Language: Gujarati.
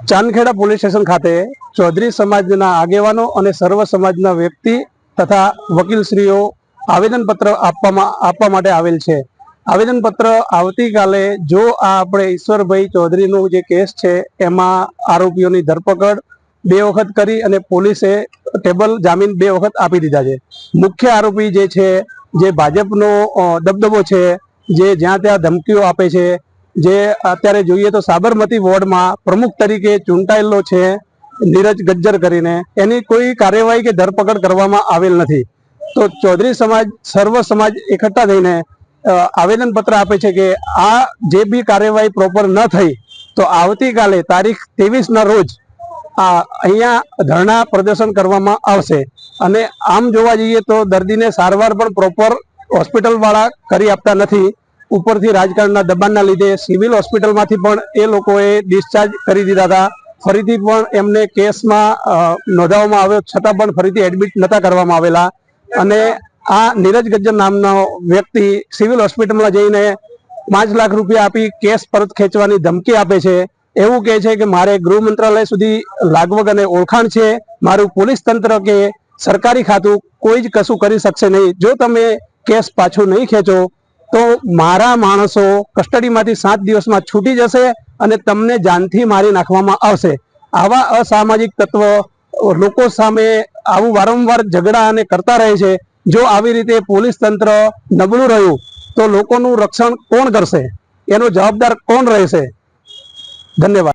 ચાંદખેડા પોલીસ સ્ટેશન ખાતે ચૌધરી સમાજના આગેવાનો અને સર્વ સમાજના વ્યક્તિ તથા વકીલશ્રીઓ આવેદનપત્ર આપવા માટે આવેલ છે। આવેદનપત્ર આવતીકાલે જો આ આપણે ઈશ્વરભાઈ ચૌધરીનો જે કેસ છે એમાં આરોપીઓની ધરપકડ 2 વખત કરી અને પોલીસે ટેબલ જામીન 2 વખત આપી દીધા છે। મુખ્ય આરોપી જે છે, જે ભાજપનો દબદબો છે, જે જ્યાં ત્યાં ધમકીઓ આપે છે, જે અત્યારે જોઈએ તો સાબરમતી વોર્ડમાં પ્રમુખ તરીકે ચૂંટાયેલો છે નીરજ ગજ્જર કરીને, એની કોઈ કાર્યવાહી કે ધરપકડ કરવામાં આવેલ નથી। તો ચૌધરી સમાજ સર્વ સમાજ એકઠા થઈને આવેદનપત્ર આપે છે કે આ જે બી કાર્યવાહી પ્રોપર ન થઈ તો આવતીકાલે તારીખ 23ના રોજ અહીંયા ધરણા પ્રદર્શન કરવામાં આવશે। અને આમ જોવા જઈએ તો દર્દીને સારવાર પણ પ્રોપર હોસ્પિટલ વાળા કરી આપતા નથી। ઉપરથી રાજકારણના દબાણના લીધે સિવિલ હોસ્પિટલમાંથી પણ એ લોકોએ ડિસ્ચાર્જ કરી દીધા હતા। ફરીથી પણ એમને કેસમાં નોંધાવવામાં આવ્યો છતાં પણ ફરીથી એડમિટ નહોતા કરવામાં આવેલા। અને આ નીરજ ગજ્જર નામનો વ્યક્તિ સિવિલ હોસ્પિટલમાં જઈને 5 લાખ રૂપિયા આપી કેસ પરત ખેંચવાની ધમકી આપે છે। એવું કહે છે કે મારે ગૃહ મંત્રાલય સુધી લાગવગ અને ઓળખાણ છે, મારું પોલીસ તંત્ર કે સરકારી ખાતું કોઈ જ કશું કરી શકશે નહીં। જો તમે કેસ પાછો નહીં ખેંચો તો મારા માણસો કસ્ટડીમાંથી 7 દિવસમાં છૂટી જશે અને તમને જાનથી મારી નાખવામાં આવશે। આવા અસામાજિક તત્વ લોકો સામે આવું વારંવાર ઝઘડા અને કરતા રહે છે। જો આવી રીતે પોલીસ તંત્ર નબળું રહ્યું તો લોકોનું રક્ષણ કોણ કરશે? એનો જવાબદાર કોણ રહેશે? ધન્યવાદ।